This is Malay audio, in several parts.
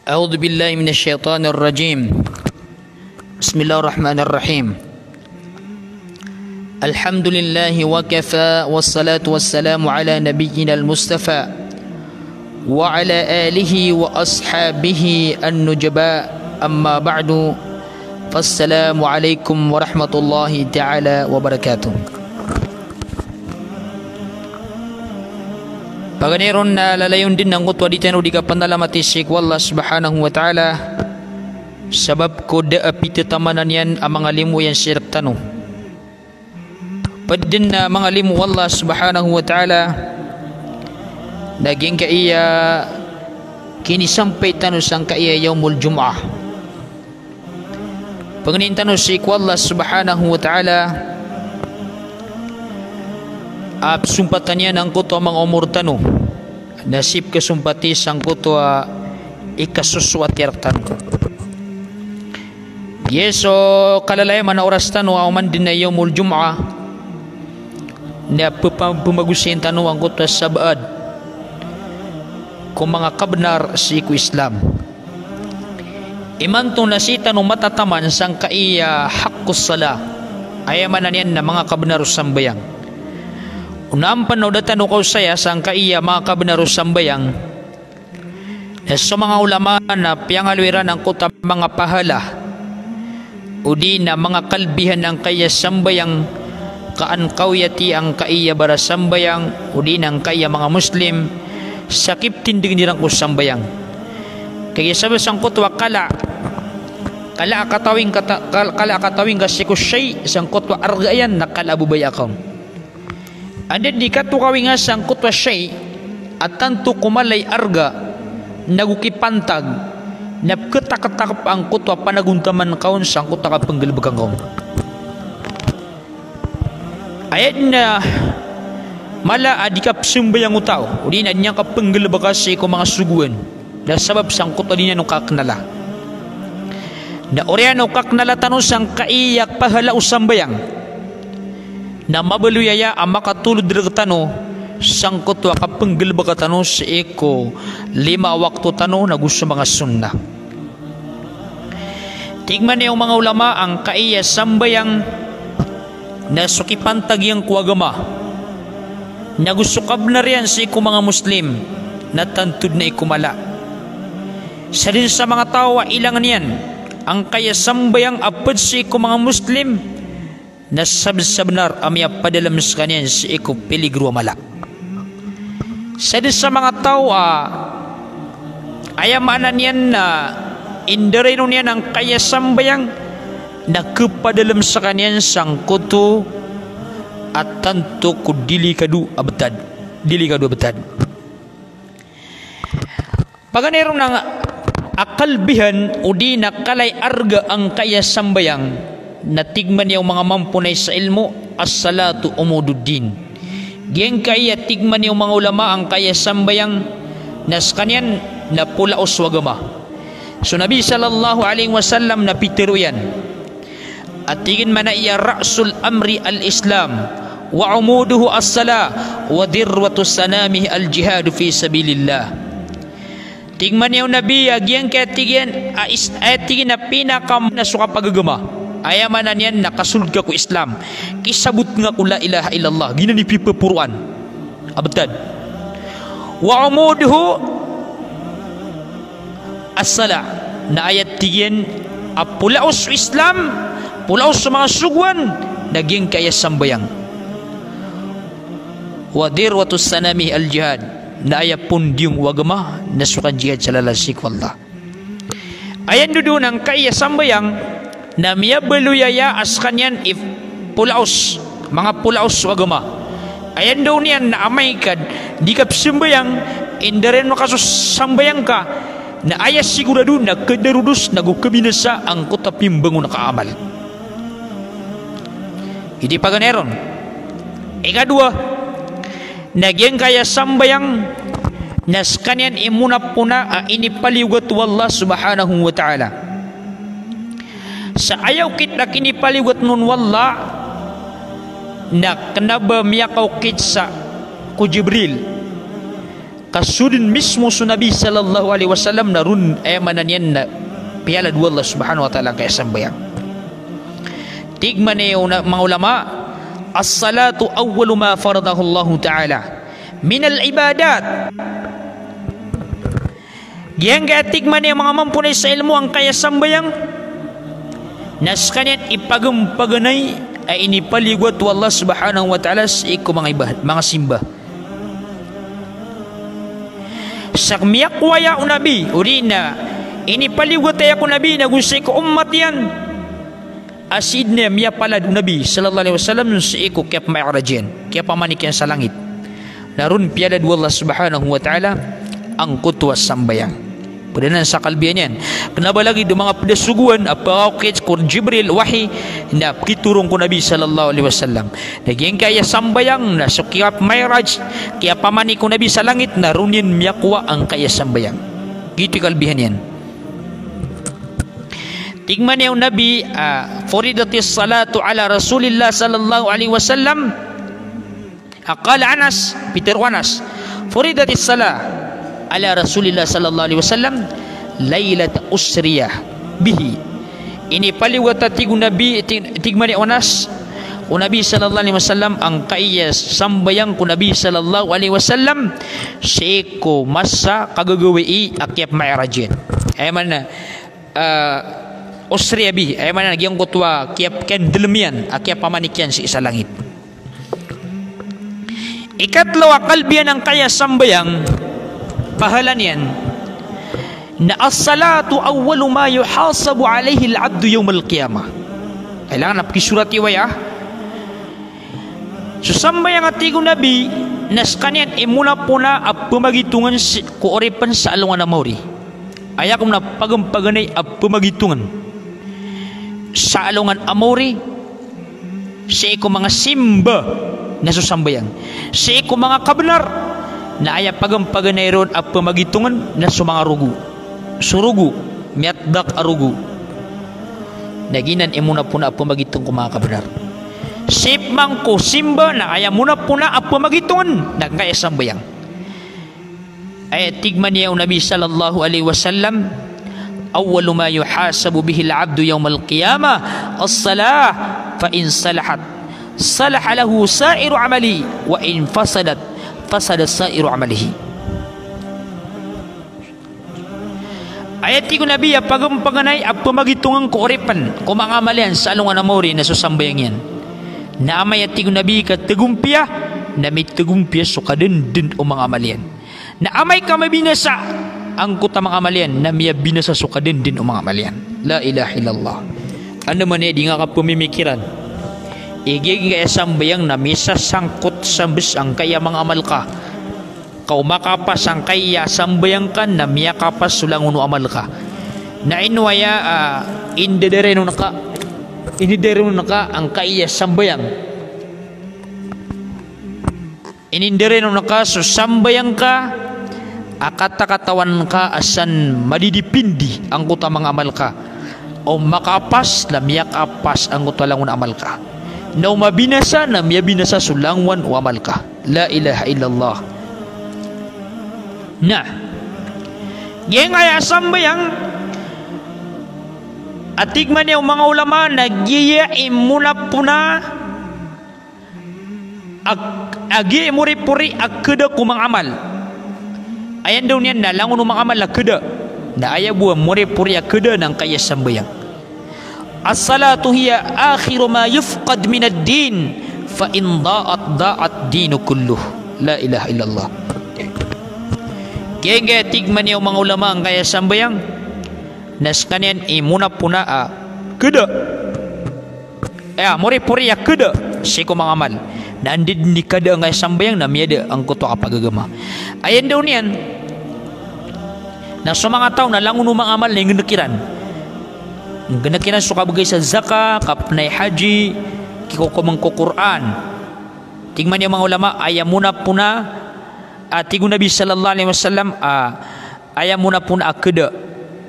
أعوذ بالله من الشيطان الرجيم. بسم الله الرحمن الرحيم. الحمد لله وكفى والصلاة والسلام على نبينا المصطفى وعلى آله وأصحابه النجباء. أما بعد فالسلام عليكم ورحمة الله تعالى وبركاته. Paganeron na lalayon din ng kutwa dito di ka pandalamati si Allah subhanahu wa ta'ala sabab ko da apita tamanan yan ang mga limu yan sirak tano padin na mga limu Allah subhanahu wa ta'ala naging kaiya kinisampay tano sang kaiya yaumul jum'ah pagnin tano si Allah subhanahu wa ta'ala sumpatan niya ng kuto mga umur tano nasib kasumpati sang kuto ikasuswatir tano yeso kalalaya man oras tano man din na yawmul jum'ah na pumagusin tano ang kuto sabaad kung mga kabnar si ku Islam iman to nasita no matataman sang kaiya hakkus sala ayaman na niyan na mga kabnar sambayang unang panodatan ko saya sang kaiya mga kabnaros sambayang sa mga ulama na piyangalwiran ang kuta mga pahala o di na mga kalbihan ng kaya sambayang kaan kawyati ang kaiya bara sambayang o di ng kaya mga Muslim sakip tindig nirang ko sambayang kaya sabi sang kutwa kala katawing kasi ko siya'y sang kutwa argayan na kalabubay akong ada di katu kawinga sang kutwa syai at tanto kumalay arga nagukipantag napketak-ketak ang kutwa panaguntaman kaon sang kutwa kapenggelbegang kaon ayat na mala adikap sembayang utaw udi na niya kapenggelbekasi ko mga suguan dan sabab sang kutwa di niya no kaknala na oriano kaknala tanong sang kaiyak pahala usambayang na mabaluyaya ang makatulod diragtano sang kutwa kapenggal bakatano sa eko 5 waktu tano na gusto mga sunna tigman niyo mga ulama ang kaiya sambayang na sukipantag yung kuwagama na gusto kabnar yan sa eko mga Muslim na tantud na ikumala sa din sa mga tawa ilangan yan ang kaya sambayang apad sa eko mga Muslim na sabnar amya padalam sa kanyan si iko peligro malak sa mga tao ayamanan yan na indarino niya ng kaya sambayang na kapadalam sa kanyan sang kuto at tanto ko dili kadu abtad paganero ng akalbihan o di nakalay arga ang kaya sambayang natigman yung mga mampunay sa ilmu as-salatu umududdin giyang kaya tigman yung mga ulama ang kaya sambayang nas kanyan na pulaos wagama so Nabi sallallahu alaihi wasallam na pitiro yan at tigin man na iya ra'sul amri al-islam wa umuduhu as-sala wa dirwatu sanamihi al-jihadu fi sabilillah tigman yung Nabi giyang kaya tigin tigin na pinakam na suka pagagama ayamanan yan nakasulga ko Islam kisabut nga ko la ilaha illallah ginani pipapuruan abtad wa umuduhu as-sala na ayat tigyan apulaos Islam pulaos sa mga sugwan naging kaya sambayang wa dirwatus sanami al-jihad na ayat pundyong wagama nasukan jihad sa lalasik wallah ayan dudu ng kaya sambayang na miya beluyaya as kanyan if pulaos mga pulaos wagama ayan daw niyan na amaykan di ka simbayang indaren makasus sambayang ka na ayas sigurado na kadarudus nagukabinasa ang kutapimbango na kaamal hindi pa ganeron ikadua nagyang kaya sambayang nas kanyan imuna puna inipaliwat wallah subhanahu wa ta'ala sa ayaw kit na kinipaliwat nun wallah na kanaba miyakaw kit sa ku Jibril kasudin mismo su Nabi sallallahu alaihi wasallam narun manan yan na piala dua Allah subhanahu wa ta'ala kaya sambayang. Tigman mga ulama, as-salatu awwalu ma faradahu Allah ta'ala min al-ibadat. Yang kaya tigman yung mga mampunay sa ilmu ang kaya sambayang nas kanyan ipagampaganay ay inipaligot wa Allah subhanahu wa ta'ala sa iko mga simba. Sa miyakwa o nabi urina inipaligot ay ako nabi na gusto ko umat yan asid na miya palad nabi sallallahu alaihi wasallam sa iko kaya pamayaradyan kaya pamanikyan sa langit narun pialad wa Allah subhanahu wa ta'ala ang kutwa sambayang. Padanan sa kalbiyan yan. Kenapa lagi do mga pedasuguan apakit kur Jibril wahi na kiturong ko Nabi sallallahu alaihi wasallam. Naging kaya sambayang na so kaya mayraj kaya pamani ko Nabi sa langit na runin miyakwa ang kaya sambayang. Gitu kalbihan yan. Tigman yung Nabi furidatis salatu ala Rasulillah sallallahu alaihi wasallam. Aqala Anas Peter Wanas furidatis salah ala Rasulillah sallallahu alaihi wasallam lailat usriyah bihi. Ini paliwat tigu Nabi tigmani onas o Nabi sallallahu alaihi wasallam ang kaya sambayang ko Nabi sallallahu alaihi wasallam seko masa kagagawi akyap mairajin ay man usriyah bihi ay man nagyang kutwa kyap ken delemian akyap pamanikyan si isa langit. Ikatlo kalbian ang kaya sambayang pahalan yan na as-salatu awwalu ma yuhasabu alaihi al-abdu yawm al-qiyamah. Kailangan napkisurat iwaya susambayang atigo Nabi nas kanyan imuna po na pamagitungan ko oripan sa alungan na mauri ayakom na pagampaganay pamagitungan sa alungan amori sa iko mga simba na susambayang sa iko mga kabenar na aya pagampaganay ron at pamagitungan na sumanga rugu surugu miatdak arugu naginan imuna po na at pamagitung ko mga kabenar sip mangko simba na aya muna po na at pamagitungan na kaya sambayang ay tigman niya Nabi sallallahu alaihi wasallam awwalu ma yuhasabu bihi al-abdu yawm al-qiyamah as-salah fa in salahat salaha lahu sa'iru amali wa in fasadat fasada sa'iru amalihi. Ayat ko Nabi pagampaganay pamagitungan ko oripan ko mga amalian sa alungan na mauri na susambayang yan na amay at ko Nabi katagumpiya na may tagumpiya so kadendin o mga amalian na amay ka mabinasa ang kuta mga amalian na may binasa so kadendin o mga amalian. La ilaha illallah. Ano man di nga ka pumimikiran igiging kaya sambayang na misa sangkot sambis ang kaya mga amal ka kau makapas ang kaya sambayang ka na miya kapas sulang uno amal ka na inwaya indedere no naka ang kaya sambayang inindere no naka so sambayang ka akata-katawan ka asan madidipindi ang kuta mga amal ka o makapas na miya kapas ang kuta lang uno amal ka na umabinasa na miya binasa sulangwan o amal ka. La ilaha illallah. Na yang ay asambayang atigman niya mga ulama nagyiyaim mula puna agi muri-puri akada kumang amal ayan daw niya na lang mga amal akada na ayaw buwa muri-puri akada ng kaya sambayang. As-salatu hiya akhiru ma yufqad min ad-din fa in da'at dinu kulluh. La ilaha illallah. Kaya tigman niyo mga ulama ang kaya sambayang nas kanyan imuna puna kada muri-puri kada si ko mga amal na andid ni kada ang kaya sambayang na miyada ang kuto kapagagama ayan daw niyan na sa mga tao na lang mga amal na yung ganakiran suka bagay sa zaka kapnay haji kikukumang ko Quran tingman niya mga ulama ayamuna puna tigo Nabi sallallahu alaihi wasallam ayamuna puna akada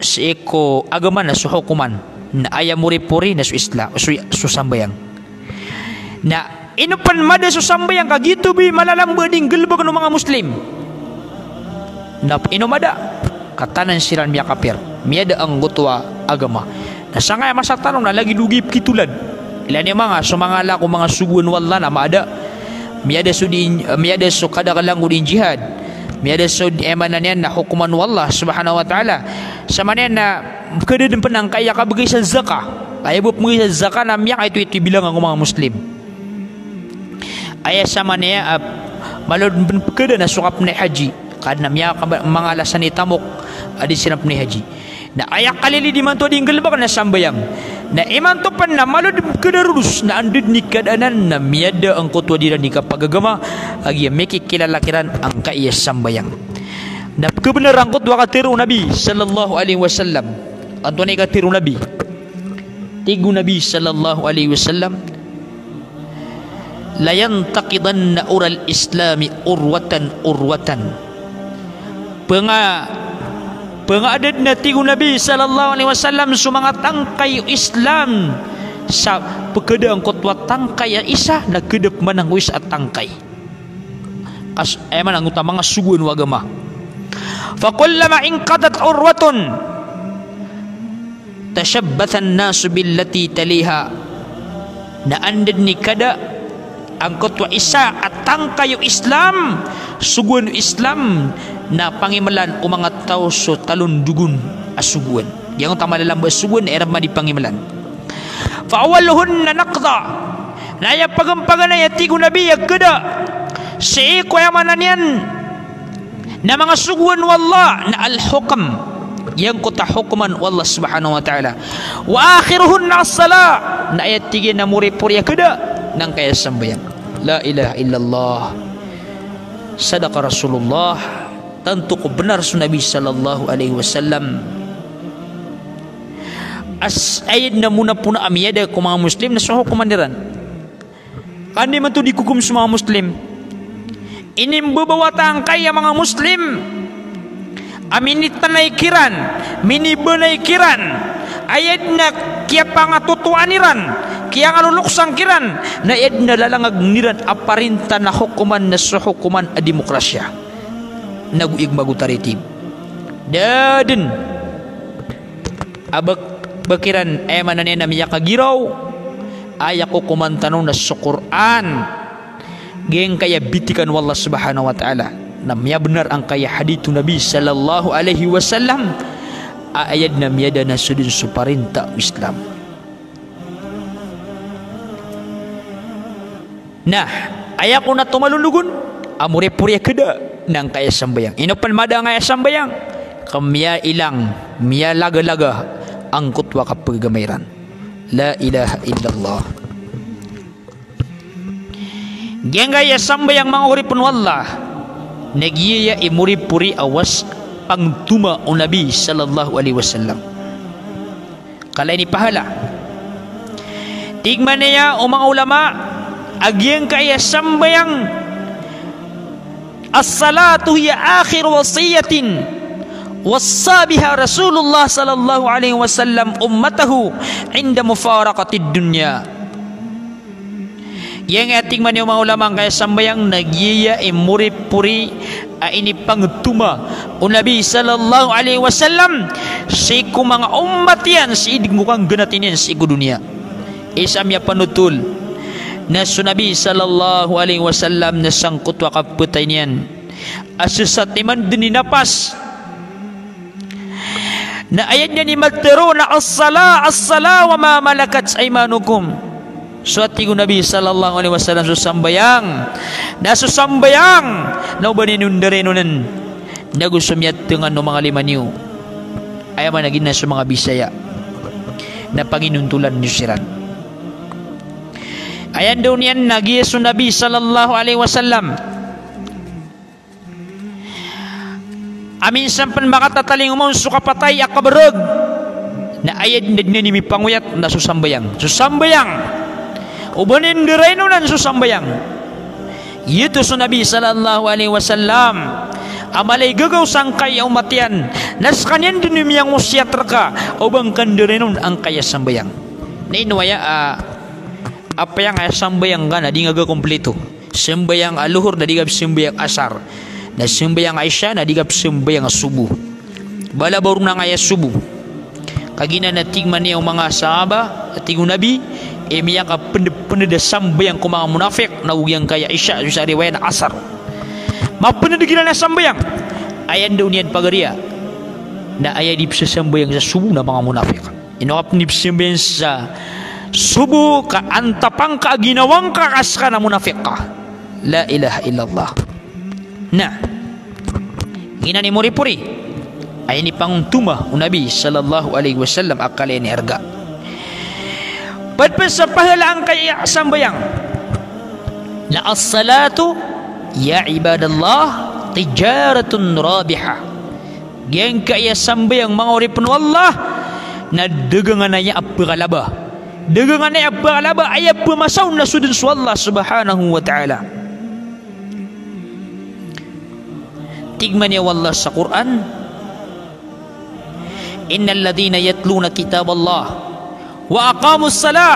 sa eko agama na suhukuman na ayamuri-puri na su isla su sambayang na inupan mada su sambayang kagito bi malalamba ding gelbag ng mga muslim na inomada katanan siran miya kafir miada ang gutwa agama na sangay masa tanong na lagi dugip kitulan ilan yung mga sumangala ko mga subuan wala na maada miada su kada kalang udin jihad miada su emanan yan na hukuman wallah subhanahu wa ta'ala sama yan na kada din panang kaya kabagay sa zakah kaya bup mo sa zakah na miya ito bilang ang mga muslim ay sama niya malod kada na sukap na haji kada na miya mga alasan ni tamok adi sinap ni haji na ayak kalili di manto di galbak na sambayang na iman to pan na malod kedarus na andud ni kadanan na miada ang kutwa dira ni kapagagama agi meki kilalakiran ang kaiya sambayang na kebenaran kutwa katiru Nabi sallallahu alaihi wasallam anto ni katiru Nabi tigu Nabi sallallahu alaihi wasallam la yantaqidanna ural islami urwatan pengadad na tigu Nabi sallallahu alaihi wasallam sumangat tangkay Islam sa pagkada ang kutwa tangkay isa na kedep manang wis at tangkay as eman ang utama nga sugun wagama fa kullama inqadat urwatun tashabbatha an-nasu billati taliha na andad ni kada ang kutwa isa at tangkay Islam sugun Islam na pangimalan o mga tao so talon dugun asuguan yang utama dalam asuguan era di pangimalan fa awaluhun na naqda na ya pagampagan na yatigo Nabi yagkada si ko yamanan yan na mga suguan wallah na al-hukam yang kota hukuman wallah subhanahu wa ta'ala wa akhiruhun na as-sala na yatigo na muri-puri yagkada nang kaya sambayang la ilaha illallah sadaqa Rasulullah tentu benar Nabi sallallahu alaihi wasallam as ayat namuna puna amiyada ko mga muslim na sa hukumandiran kandi man to dikukum sa mga muslim inimbabawatang kaya mga muslim aminit tanay kiran minibanay kiran ayat na kaya pangatutuaniran kaya nga luluksang kiran na ayat na lalangag niran aparinta na hukuman na sa hukuman a demokrasya naguig magutaritib dadin abak bakiran emanan na miya kagiraw ayak ko kumantanong na sa Quran geng kaya bitikan wallah subhanahu wa ta'ala na miya benar ang kaya hadithu Nabi sallallahu alaihi wasallam ayat na miya na sudin suparinta Islam nah ayak ko na tumalulugun amure-puri kada nang kaya sambayang inopan mada nga sambayang kamya ilang miya laga-laga ang kutwa kapaggamairan la ilaha illallah gengaya sambayang mga uripun wallah nagiya imuri-puri awas pangtuma o Nabi sallallahu alaihi wasallam kalay ni pahala tigman niya o mga ulama agyang kaya sambayang as-salatu hiya akhir wasiyatin wassa biha Rasulullah sallallahu alaihi wasallam ummatahu inda mufaraqatid dunya yang ating man yung mga ulamang kaya sambayang nagyaya imuri-puri ini pangtuma o Nabi sallallahu alaihi wasallam si ku mga ummat yan si idig mukang ganatin yan si dunia isam ya panutul na Nabi sallallahu alaihi wasallam na sangkut wa kaputay niyan asusat iman din napas na ayat niya ni magtero na as-sala wa ma malakat aymanukum suati ko Nabi sallallahu alaihi wasallam susambayang na ubaninundarenunan nagusumyat dengan no mga limanyo ayaman naging na sa mga Bisaya na panginuntulan niyo siran ayan daw niyan nagiyeso Nabi sallallahu alaihi wasallam amin sampan makatataling umon sukapatay akabarag na ayad na ni panguyat na susambayang ubanin dirainunan susambayang yito so Nabi sallallahu alaihi wasallam amalay gagaw sangkay umatian nas kanyan din miyang usyat raka ubang kandirinun ang kaya sambayang na inuwaya apa yang ayah sambayang gana di ngaga kompleto sembayang aluhur na di gab sembayang asar na sembayang Aisyah na digap sembayang subuh. Bala baru nang ayat subuh. Kagina na tigman niya mga sahaba at tigo nabi miya ka peneda sambayang ko mga munafik na ugyang kaya Aisyah sa riwayat asar. Mapeneda gila na sambayang ayan daw niyan pagaria na ayat di sambayang sa subuh na mga munafik. Inokap ni sambayang sa subuh ka antapang ka ginawang ka kas ka na munafik ka. La ilaha illallah. Nah, ina ni muri-puri ay ni pangtuma o Nabi sallallahu alaihi wasallam akala ni arga. Padpan sa pahalaan kaya sambayang la as-salatu ya ibadallah tijaratun rabiha. Yang kaya sambayang mga oripun Allah na dagangan na ya apalaba. Dagangan na apalaba ay pemasaw na sudun sa Allah subhanahu wa ta'ala. Tigman niya Allah sa Quran, innal ladhina yatluna kitab Allah wa aqamus salah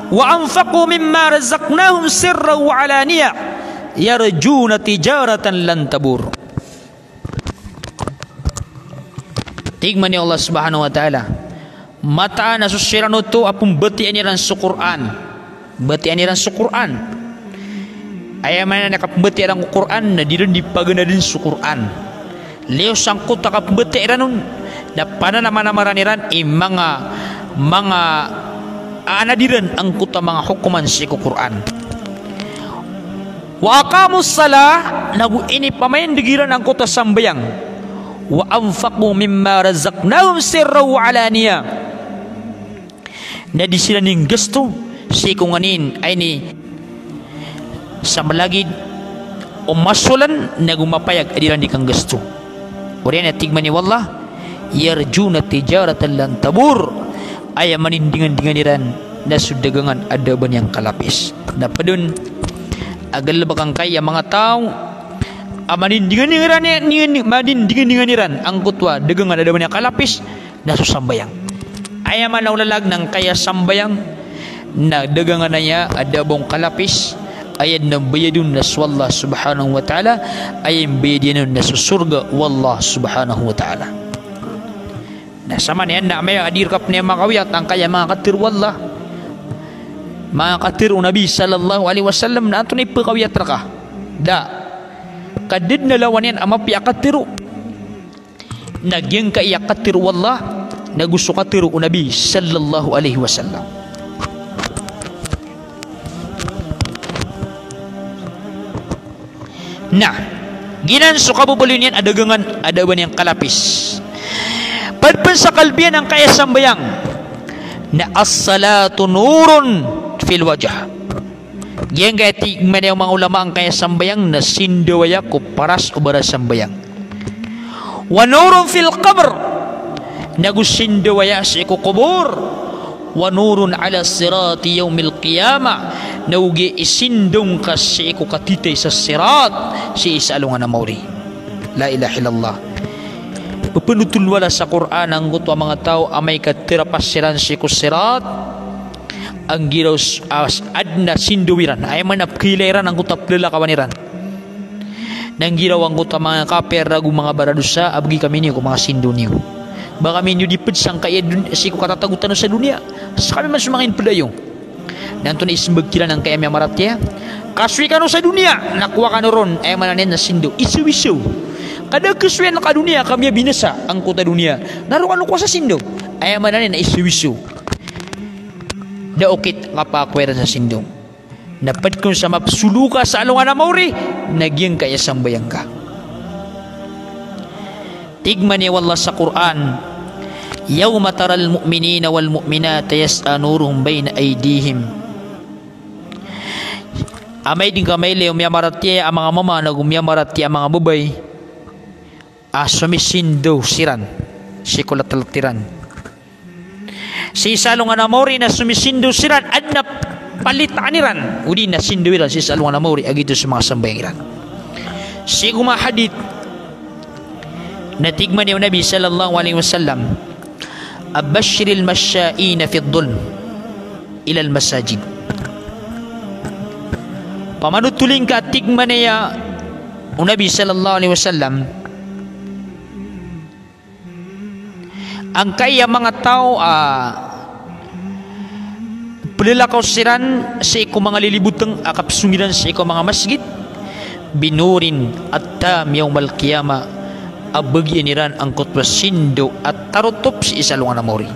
wa anfaqu mimma razaqnahum sirran wa alaniya yarjuna tijaratan lan tabur. Tigman niya Allah subhanahu wa ta'ala, mata na susirano to apong batian niran sa Quran, batian niran sa Quran. Ayah mana nak pembeti orang Quran na diren di pagana din su Quran. Leo sangkut tak pembeti ranun na pana nama-nama raniran mga anadiren ang kuta mga hukuman si Quran. Wa aqamus salah nagu ini pamain digiran ang kuta sambayang. Wa anfaqu mimma razaqnahum sirran wa alaniya. Na di sila ning gasto si kunganin ay ni sama lagi masulan na gumapayag adiran di kang gasto. Uriyan na tigman ni wallah yarjuna tijaratan lan tabur ay manindingan-dingan niran na sudagangan adaban yang kalapis. Na padun agal bakang kaya mga tao manindingan-dingan niran ang kutwa dagangan adaban yang kalapis na susambayang. Ay manawlalag ng kaya sambayang na dagangan na niya adabong kalapis. Ayat na bayadun na sa Allah subhanahu wa ta'ala, ayat bayadun na sa surga wallah subhanahu wa ta'ala. Nasama niyan na may adirkap niya makawiyat ang kaya mga katir wallah, mga katir o Nabi sallallahu alaihi wasallam na ito na ipakawiyat raka da kadid na lawan yan amapi akatiru nagyang kaya katir wallah na gusto katir o Nabi sallallahu alaihi wasallam. Nah, ginan so kabubulin yan adagangan adaban yang kalapis. Padpan sa kalbian ang kaya sambayang na as-salatu nurun fil wajah. Yang kaya tigman yung mga ulama ang kaya sambayang na sindawaya ko paras ubara sambayang. Wa nurun fil qabr nagusindawaya sa ikukubur. Wa nurun ala sirati yawmil qiyamah naugi isindong kasi ko katitay sa sirat si isalungan na mauri. La ilaha illallah. Papanutul wala sa Quran ang gutwa mga tao amay katirapasiran si ko sirat ang giraw adna sinduwiran ay manap kilairan ang gutap lila kawaniran nang giraw ang gutwa mga kaper ragu mga baradusa abgi kami niyo kung mga sindu niyo baka minyo dipedsang kaya si ko katatagutan sa dunia sa kami man sumangin pedayong nanto na ismbagkilan ang kaya may maratya kaswi ka no sa dunia nakuha ka no ron ay mananin na sindo isu-isu kada kaswi na ka dunia kami binasa ang kuta dunia naruan ko sa sindo ay mananin na isu-isu daokit kapakwera sa sindo napad kung sa mapsuluka sa alungan na mauri nagyang kaya sambayang ka tigman niya wallah sa Quran yawma taral mu'minina wal mu'minata yas'a nuruhum bayna aydihim amay din kamay leo miyamaratya ang mga mama na gumiyamaratya ang mga babay sumisindo siran sikulataltiran si salong anamori na sumisindo siran at na palitaniran udi na sinduwiran si salong anamori agito sa mga sambayangiran si kumahadit natigman niya Nabi sallallahu alaihi wasallam abashiril masya'ina fi dhulm ila al masajid pamanutuling ka tigman niya Nabi sallallahu alaihi wasallam ang kaya mga tao pelilakaw siran sa iko mga lilibutang akap sumiran sa iko mga masjid binurin at tam yawmal qiyama abagi niran ang kutwa sindo at tarutop si isalungan na mori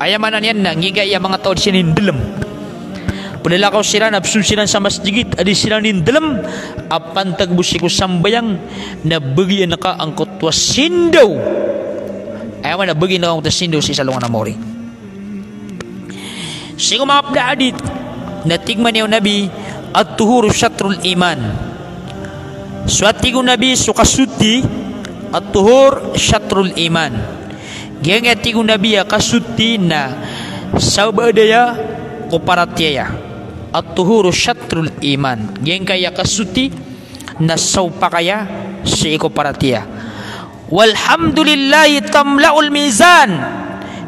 ayamanan yan na ngigaya mga tao di sinin dalam pelilakaw siran absun siran sa masjid adi siran din dalam apan tagbusi ko sambayang na bagi naka ang kutwa sindo ayaman na bagi na ang tasindo si isalungan na mori. Sigo mga pdaadit na tigman niyo Nabi at tuhuru syatrul iman. Suatigo Nabi sukasuti at tuhur syatrul iman. Gaya tigo Nabi kasuti na saubadaya kuparatiyaya at tuhuru syatrul iman. Gaya kaya kasuti na saupakaya si kuparatiya. Walhamdulillahi tamla'ul mizan.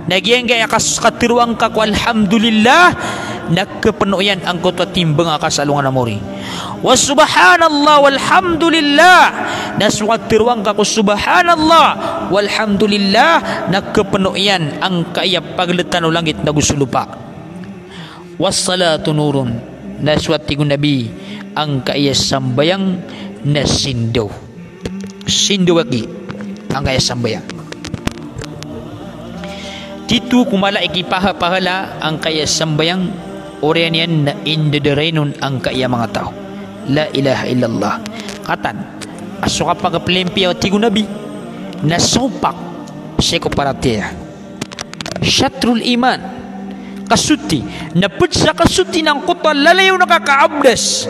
Nagyan gaya katiruang ka ko alhamdulillah nagkapenuyan ang kutwa timbang akasalungan na mori. Was subhanallah walhamdulillah naswatiruang ka ko subhanallah walhamdulillah nagkapenuyan ang kaya pagletan o langit na gusulupa. Was salatu nurun naswatigo Nabi ang kaya sambayang na sindo. Sindo wagi ang kaya sambayang. Titu kumala ikipahala ang kaya sambayang orian yan na indederenon ang kaya mga tao. La ilaha illallah. Katan asuka pagaplimpiyaw tigo Nabi na sopak seko paratea. Syatrul iman kasuti napud sa kasuti ng kutwa lalayo nakakaabdas.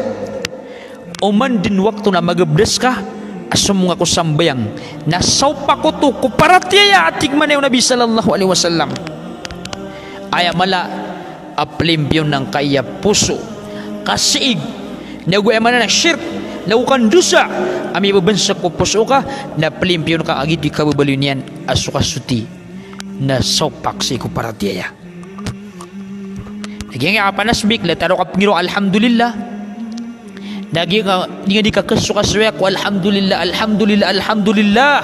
Oman din waktu na magabdas ka asum nga ko sambayang nasaw ko to kuparatya atigman yung Nabi sallallahu alaihi wasallam aya mala aplimpyon ng kaya puso kasiig naguyaman na shirk naukan dusa ami babansa ko puso ka na plimpyon ka agit di kababalyon yan asukasuti nasaw si kuparatya nagyang apanasbik lataro ka pangiro alhamdulillah Nagi nga di ka kasukaswek alhamdulillah alhamdulillah alhamdulillah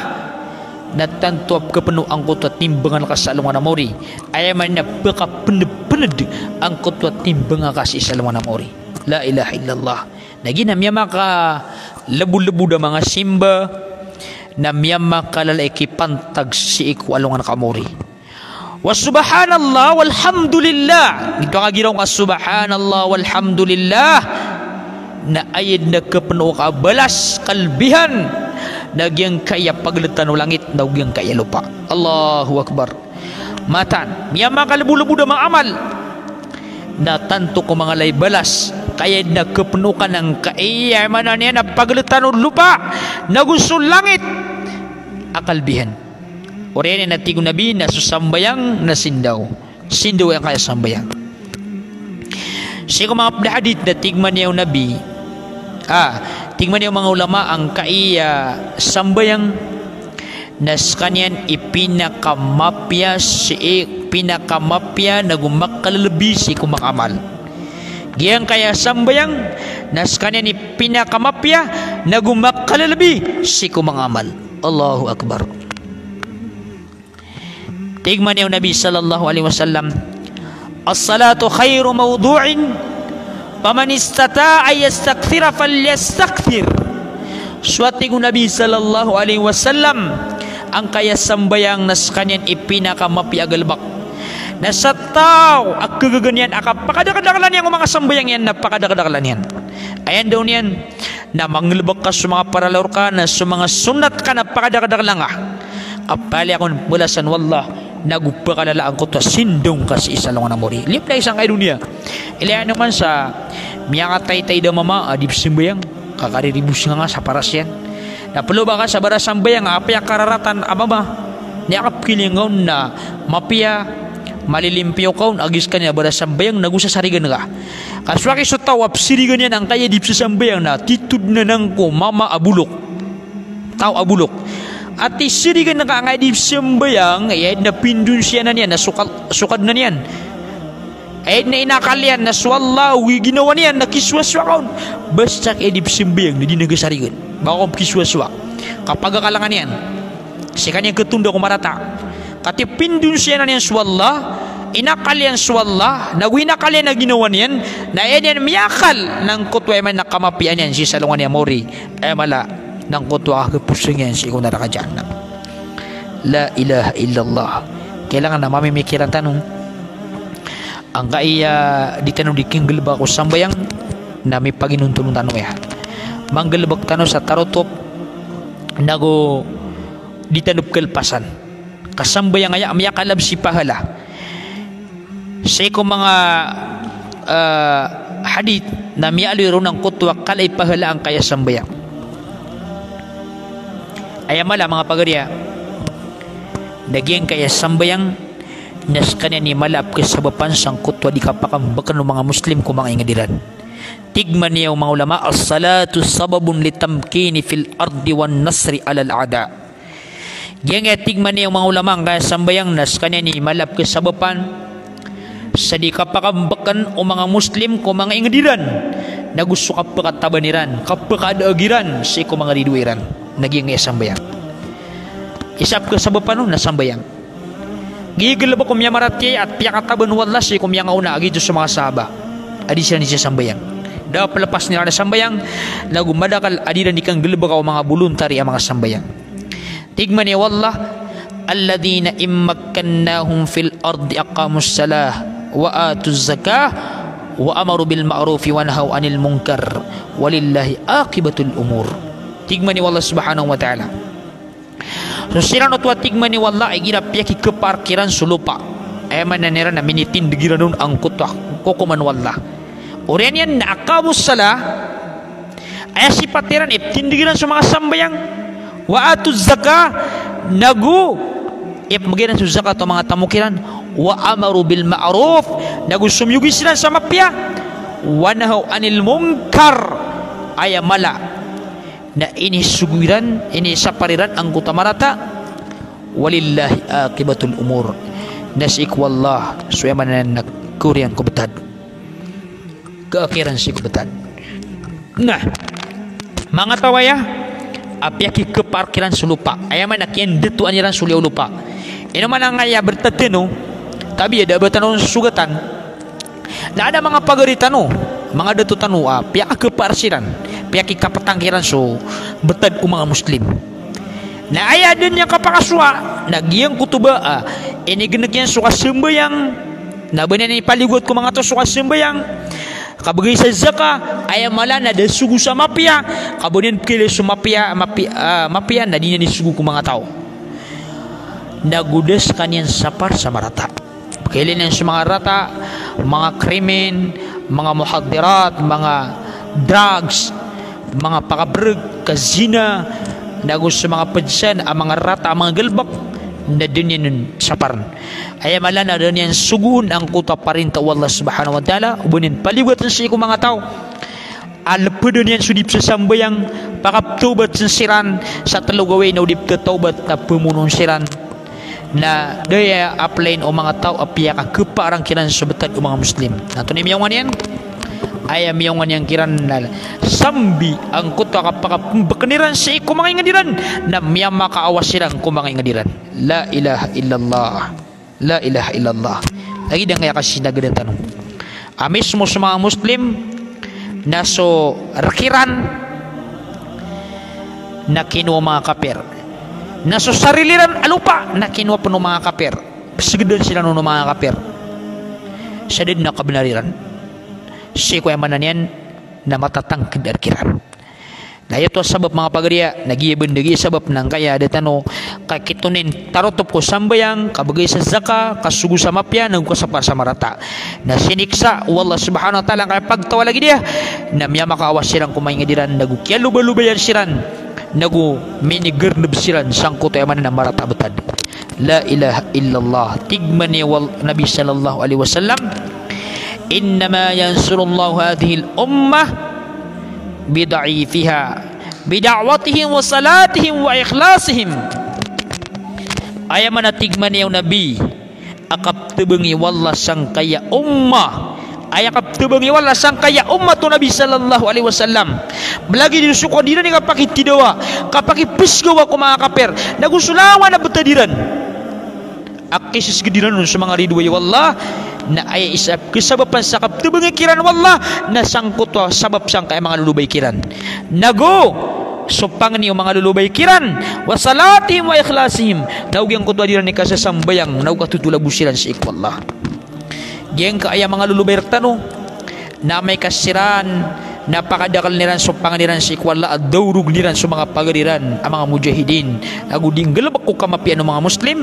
natantuap kepenuh ang kutwa timbangan kasalungan na mori ayaman na baka pened ang kutwa timbangan kasalungan na mori la ilaha illallah nagi namya maka lebu-lebu da mga simba namya maka lalaki pantag si iku alungan ka mori was subhanallah walhamdulillah ito nga giraw nga subhanallah walhamdulillah na ayad na kepenuh ka balas kalbihan nagyang kaya pagletan o langit nagyang kaya lupa. Allahu Akbar. Matan miya makalebu-lebu da mga amal na tanto ko mga lay balas kaya na kepenuh ka ng kaya manan niya na pagletan o lupa nagusul langit akalbihan oriyan na tigo Nabi na susambayang na sindaw yang kaya sambayang siya mga hadith na tigman niya Nabi tingman niyo mga ulama ang kaiya sambayang nas kanyan ipinakamapya na gumakalalabi si kumakamal giyang kaya sambayang nas kanyan ipinakamapya na gumakalalabi si kumakamal. Allahu Akbar. Tigman niyo Nabi sallallahu alaihi wasallam as-salatu khairu mawdu'in paman istata'a yastakthira falyastakthir. Suatigo Nabi sallallahu alaihi wasallam ang kaya sambayang nas kanyan ipinakamapi agalbak nasa tao ak kagaganyan akap pakadakadakalan yan mga sambayang yan napakadakadakalan yan ayan daw niyan na manglubak ka sa mga paralor ka na sa mga sunat ka napakadakadakalan kapali akong mulasan wallah nagupakalalaan ko to sindong kasi isa lang na mori lip na isang kay dunia ilayan naman sa miyang tay da mama adip simbayang kakariribus nga sa paras yan napalo ba ka sa baras sambayang apaya kararatan ababa niyakap kilingaw na mapia malilimpyaw kaun agis kanya baras sambayang nagusa sarigan ka kaswaki so tawap sirigan yan ang kaya dip sa sambayang na titud na nang ko mama abulok tao abulok at isirigan na kaangay di sembayang ay napindun siya na niyan, nasukad na niyan ay na inakalian na swallawi ginawa niyan na kiswaswakon basta edip sembayang na di nagasarigan baka kiswaswak kapag akalangan yan si kanyang ketunda kumarata kati pindun siya na niyan swallah inakalian swallah nagwinakalian na ginawa niyan na yan miyakal ng kutwa man nakamapian yan si salungan niya mori ay mala ng kutwa kakapusang yan si ikong narakadyan la ilaha illallah kailangan na mamimikiran tanong ang kaya di tanong di kinggalba ko sambayang na may paginuntulong tanong ya manggalbag tanong sa tarotop nago di tanong kalpasan kasambayang kaya amya kalab si pahala sa ko mga hadith na miyaliro ng kutwa kalay pahala ang kaya sambayang ayamala mga pagarya nagyang kaya sambayang nas kanya ni malap ke sabapan sang kutwa di kapakambakan ng mga Muslim kung mga ingadiran tigman niya mga ulama as-salatu sababun litamkini fil ardi wan nasri alal ada gyang tigman niya mga ulama kaya sambayang nas kanya ni malap ke sabapan sa di kapakambakan ng mga Muslim kung mga ingadiran na gusto kapakatabaniran kapakadaagiran si kung mga riduiran naging sambayang isap ke sabapan na sambayang gigil ba kumya maratya at piyakataban wala si kumya nga una agito sa mga sahaba adi sila ni siya sambayang daw palapas nila na sambayang lagu madakal adi na nikang gilba ka mga voluntary ang mga sambayang tigman ni wallah alladhina immakkannahum fil ardi aqamus salah wa atuz zakah wa amaru bil ma'rufi wa nahaw anil munkar walillahi aqibatul umur tigman ni wallah subhanahu wa ta'ala so sila no tuwa tigman ni wallah ay ginapya ki keparkiran sulupa ay mananira na minitin digira nun ang kutwa kukuman wallah urian yan na akamus sala ay sipatiran iptindigiran sa mga sambayang wa atuz zakah nagu ipmagiran sa zakat o mga tamukiran wa amaru bil ma'ruf nagu sumyugi sila sa mapya wa nahaw anil munkar ay mala na ini sugiran ini sapariran ang kutamarata walillahi akibatul umur nasik wallah suyaman na nagkurian kubetad keakhiran si kubetad nah mga tawaya apyaki keparkiran sulupa ayaman nakyan detu aniran suliaw lupa ino man ang kaya bertatino tabi ada bertanong sugatan na ada mga pagaritano mga detu tanu apyak keparsiran piyaki kapatangkiran so betad mga Muslim na aya din yang kapakaswa nagyang kutuba ini genegyan suka sembayang na benan ni paligot ko mga to suka sembayang kabagay sa zaka aya mala na da sugu sa mapia kabunin kile sa mapia na di na sugu ko mga tao nagudes kanyan sapar sa marata kailin yan sa mga rata mga krimen mga muhadirat mga drugs mga pakabrug, kazina nagus sa mga padsan, ang mga rata, ang mga galbak na din yan saparan ay mala na din yan sugun ang kuta pa rin ta Allah subhanahu wa ta'ala ubunin paliwatan sa ikong mga tao alapudon yan sudip sa sambayang pakaptubat sa siran sa talugaway na udip ka taubat na pumunong siran na daya aplain o mga tao apya ka keparang kiran sa betad o mga Muslim nato ni miyawan yan ayam yang kiran na sambi ang kuta kapakapakaniran sa iko mga ingadiran na miyang makaawas silang ko mga ingadiran la ilaha illallah la ilaha illallah lagi dan kaya kasi nagadan tanong mismo sa mga Muslim na so rakiran na kinuha mga kapir na so sariliran alupa na kinuha po mga kapir pasigadan sila ng mga kapir sa din na kabenariran si ko yaman yan na matatang kedarkiran na ito sabab mga pagariya nagiyabendagi sabab nang kaya detano kakitunin tarotop ko sambayang kabagay sa zaka kasugu sa mapya nagkasapar sa marata na siniksa wallah subhanahu wa ta'ala kaya pagtawa lagi dia na miya makaawas silang kumain ngadiran nagu kya lubalubayan siran nagu minigerneb siran sangko to yaman na marata betad la ilaha illallah tigman ni Nabi sallallahu alaihi wasallam innama yansurullahu hadhil ummah bidaifiha bida'watihim wa salatihim wa ikhlasihim ayaman tigman niya Nabi akap tebengi wallah sang kaya ummah ayakap tebengi wallah sang kaya ummah tu Nabi sallallahu alaihi wasallam belagi di suku diran nga paki tidawa kapaki pisgawa ko mga kaper nagusulawa na betadiran akisis gediran sa mga ridway wallah na ay isap kesababan sa kap tebengi kiran wallah na sangkot sabab sang kaya mga lulubay kiran nago supang ni mga lulubay kiran wasalatihim wa ikhlasihim naugyang kutwa diran ni kasasambayang naugkatutulabusiran sa ikwallah geng kaya mga lulubay tano na may kasiran napakadakal niran supang niran sa ikwallah at dawrug niran sa mga pagariran ang mga mujahidin naguding galabak ko kamapian ng mga muslim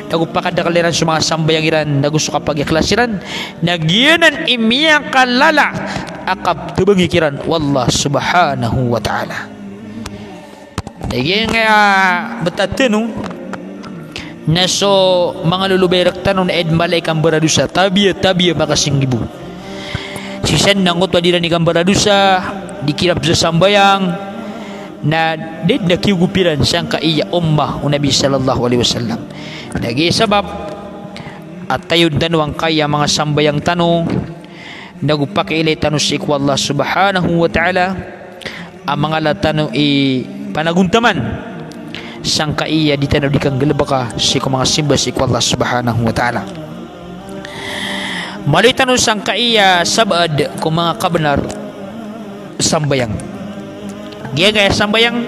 nagupakadakaliran sa mga sambayangiran nagusto kapag iklasiran nagyanan imiyang kalala akab tubangikiran wallah subhanahu wa ta'ala nagyan nga batatanong na so mga lulubay raktanong na edmalay kambaradusa tabiya makasinggibu sisan nangot wadira ni kambaradusa dikirap sa sambayang na did nakiugupiran sang kaiya ummah o Nabi sallallahu alaihi wasallam nagi sabab at tayod tanong kaya mga sambayang tanong nagupakilay tanong si Allah subhanahu wa ta'ala ang mga latano panaguntaman sang kaiya di tanong di kang galabaka si mga simba si Allah subhanahu wa ta'ala mali tanong sang kaiya sabad kung mga kabenar sambayang gaya sambayang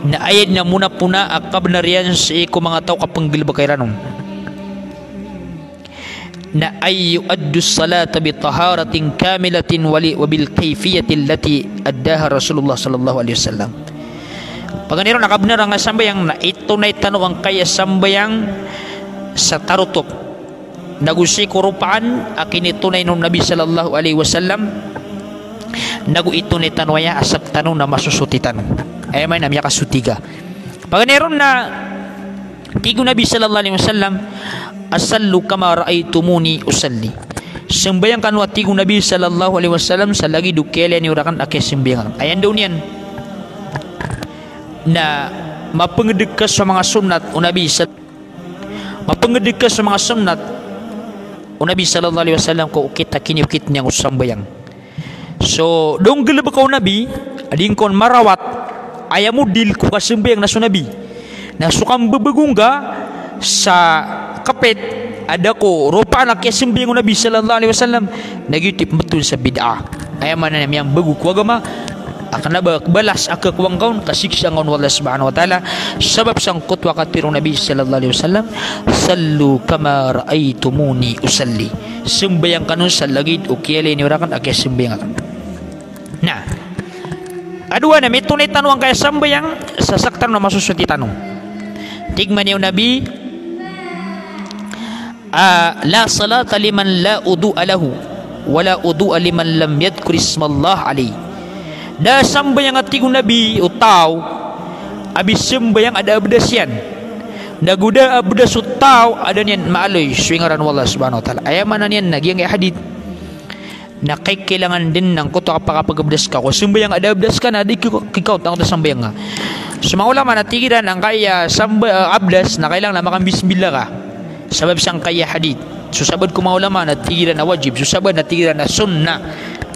na ayad na muna puna ang kabenarian sa iko mga tao kapanggil bakayranon na ay yuaddu salata bi taharatin kamilatin wa bil kayfiyati allati addaha Rasulullah sallallahu alaihi wasallam paganiro nakabenar ang sambayang na ito na itanong ang kaya sambayang sa tarutok nagusi kurupaan akin ito na inom Nabi sallallahu alaihi wasallam nagu ito ni tanwaya asap tanong na masusuti tanong ay may namya kasutiga paganeron na tigo Nabi sallallahu alaihi wasallam asallu kama raaitumuni usalli sembayang kanwa tigo Nabi sallallahu alaihi wasallam sa lagi dukele ni urakan ake sembayang ayan daw niyan na mapengedek ka sa mga sunnat o Nabi mapengedek ka sa mga sunnat o Nabi sallallahu alaihi wasallam ko kita kiniukit niyang usambayang so dong gelab kau Nabi ading kon marawat ayamu dil ku kasembayang na Nabi na sukam bebegungga sa kapet ada ko rupa anak kasembayang Nabi sallallahu alaihi wasallam nagitip betul sa bid'ah ayaman na yang begu ku agama akan balas aka kuang kaun kasiksa ngon Allah subhanahu wa ta'ala sabab sang kutwa katirong Nabi sallallahu alaihi wasallam sallu kama raaitumuni usalli sembayang kanun sa lagid o kiyali ni urakan ake sembayang akan nah adua na may tunay tanong kaya sambayang sasaktan na masusunti tanong tigman yung Nabi la salata liman la udu'a lahu wala udu'a liman lam yadhkur ismallah alayhi da sambayang at tigong Nabi utaw abis sambayang ada abdas yan naguda abdas utaw ada niyan maaloy swingaran wallah subhanahu wa ta'ala ayaman na niyan nagyang hadith na kay kailangan din ng kuto kapag-abdas ka kung sambayang ada abdas ka na di kikaw tango ta sambayang nga sa mga ulama natigiran ang kaya abdas na kailangan na makambismillah ka sabab sang kaya hadith susabad ko mga ulama natigiran na wajib susabad natigiran na sunnah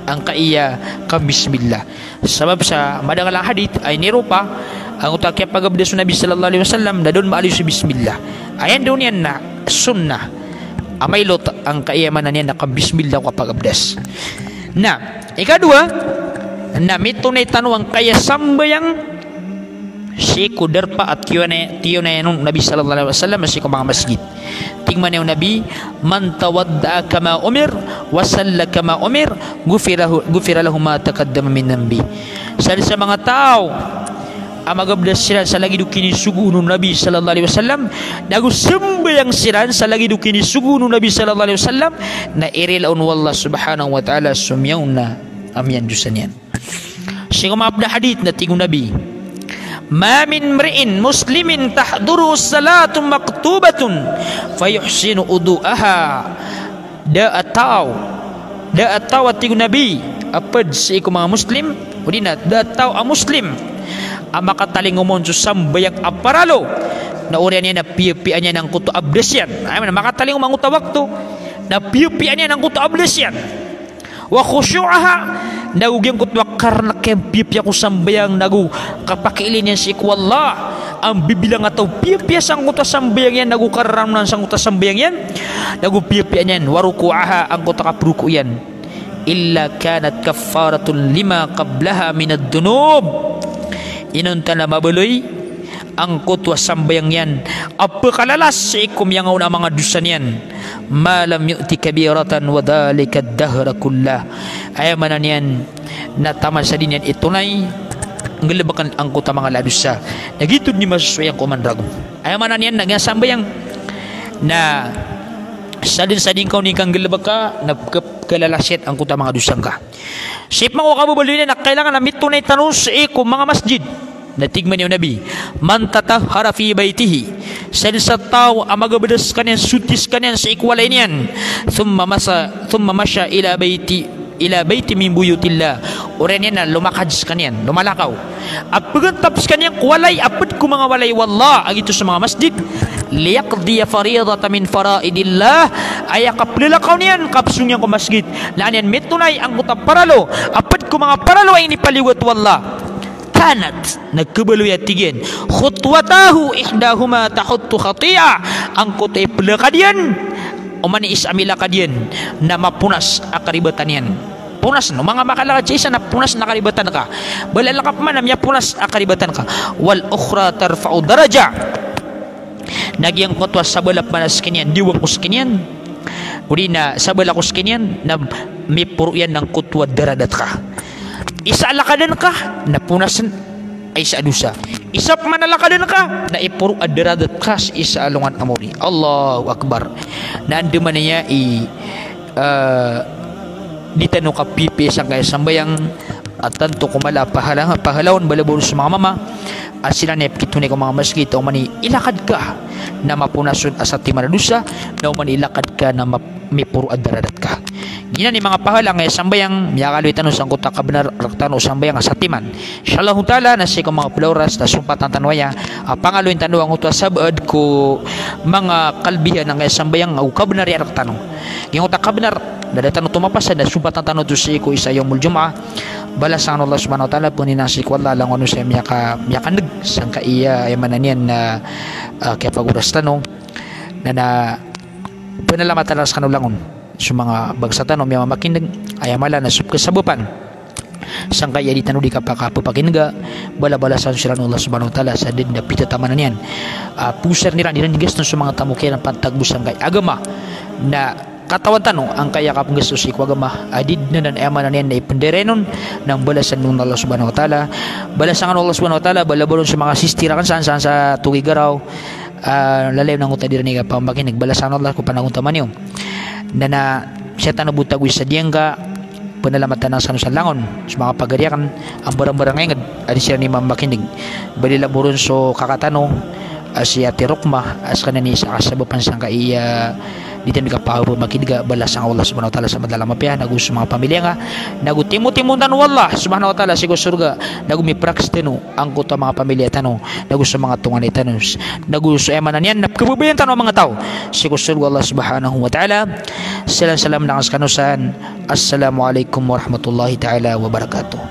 ang kaya kambismillah sabab sa madagalang hadith ay nirupa ang utak kaya pag-abdas Nabi sallallahu alaihi wasallam na doon maalis si bismillah ayan doon yan na sunnah amaylot ang kayamanan niya nakabismillah kapag abdas na ikadua na mito na itanong ang kaya sambayang si kudarpa at tiyo na yanong Nabi sallallahu alaihi wasallam si mga masjid tingman yung Nabi man tawadda kama umir wasalla kama umir gufira lahu ma taqaddama min dhanbi sa mga tao amagabdas sila sa lagi dukini sugunun Nabi sallallahu alaihi wasallam dagu sembayang siran sa lagi dukini sugunun Nabi sallallahu alaihi wasallam na irilaun wallah subhanahu wa ta'ala sumyauna amyan dusan yan siya kumapda hadith na tingong Nabi ma min mri'in muslimin tahduru salatu maktubatun fayuhsinu udu'aha da ataw at tingong Nabi apad si mga muslim udina da ataw ang muslim ang makataling umon sa sambayang aparalo na urian niya na piya-piya niya ng kuto abdesyan. Ay man makataling manguta waktu na piya-piya niya ng kuto abdesyan. Wa khusyu'aha nagugyang kutwa karna kempipya ko sambayang nagu kapakiilin yan si ikwallah ang bibilang ataw pipya sang kuta sambayang yan nagu karamnan sang kuta sambayang yan nagu pipya yan waruku'aha ang kuta kapruku yan illa kanat kafaratun lima qablaha minad dunub inunta na mabuloy ang kutwa sambayang yan apakalalas sa ikum yang una mga dusan yan malam yu'ti kabiratan wa dhalika dahra kullah ayamanan yan na taman sa din yan itunay ngalabakan ang kuta mga ladusa nagitod ni masusuayang kumandrago ayamanan yan nagasambayang na sadin kau ni kang galabak ka nagkalalasit ang kuta mga dusang ka sip mga kabubaloy na kailangan na mitunay tanong sa ikum mga masjid natigman yung Nabi man tatahhara fi baitihi sa tao ang magabadas kanyan sutis kanyan sa ikwalay niyan thumma masya ila baiti min buyutillah oren yan na lumakads kanyan lumalakaw apagantapos kanyan kuwalay apad ko mga walay wallah agito sa mga masjid liyaqdiya faridata min faraidillah ay kaplilakaw niyan kapsung niyan ko masjid laan yan mitunay ang kuta paralo apad ko mga paralo ay nipaliwat wallah kanat nagkabaloy at tigyan khutwatahu ihdahuma tahuttu khati'a ang kutay pelakadian umani isamila kadian na mapunas akaribatan yan punas no mga makalakad sa isa na punas na karibatan ka balalakap man na punas akaribatan ka wal ukhra tarfa'u daraja nagyang kutwa sabalap manas kinyan diwang kus kinyan uli na sabalak kus kinyan na may puro yan ng kutwa daradat ka isa alakadan ka napunasan ay sa adusa isap manalakadan ka na ipuro adaradat ka sa isa alungan amori Allahu Akbar na anduman niya dito no kapipis ang kaya sambayang at tanto kumala pahalawan balaburo sa mga mama at sila na ipkitunay ko mga masjid o mani ilakad ka na mapunasun asati manadusa na umani ilakad ka na may puro adaradat ka gina ni mga pahalang ay sambayang miyakaloy tanong sang kuta kabenar raktano sambayang asatiman inshallah ta'ala na si mga pulauras na sumpatan tanwaya pangaloy tanong ang utwa sabad ko mga kalbihan ng ay sambayang au kabenar raktano yung utak kabenar dadatan tumapas na sumpatan tanong to si ko isa yung muljuma balasan Allah subhanahu wa ta'ala punin nasi ko Allah lang ano sa miyakanag sang kaiya ay mananian na kaya paguras tanong na pinalamatan sa kanulangon sa mga bagsatan o mga makinig ay amala na subkasabupan sang kaya di tanong di kapakapapakinga bala-balasan sila ng Allah subhanahu wa ta'ala sa din na pitatamanan yan puser nila nigas sa mga tamukiran ng pantagbusang kay agama na katawan tanong ang kaya kapag gusto si kwagama adid na nan emanan yan na ipenderenon ng balasan ng Allah subhanahu wa ta'ala balasan ng Allah subhanahu wa ta'ala balabalon sa mga sistirakan saan sa tugigaraw lalayo ng utadira ni kapamakinig balasan Allah kung panaguntaman yun na siya tanabutag sa diyang ka panalamatan ng sa langon sa mga pagariakan ang barang-barang ngayon adi siya ni mamakinig balilaburon so kakatano si Ate Rukma as kanani sa kasabupan sang kaiya dito nagapahabo makidiga balas ang Allah subhanahu wa ta'ala sa madalang mapiya nagu sa mga pamilya nga nagu timu-timundan wallah subhanahu wa ta'ala sigo surga nagu mi praksteno ang kuta mga pamilya tanong nagu sa mga tungan itanos nagu sa emanan yan napkabubayan tanong mga tao sigo surga Allah subhanahu wa ta'ala salam na kaskanusan assalamualaikum warahmatullahi ta'ala wabarakatuh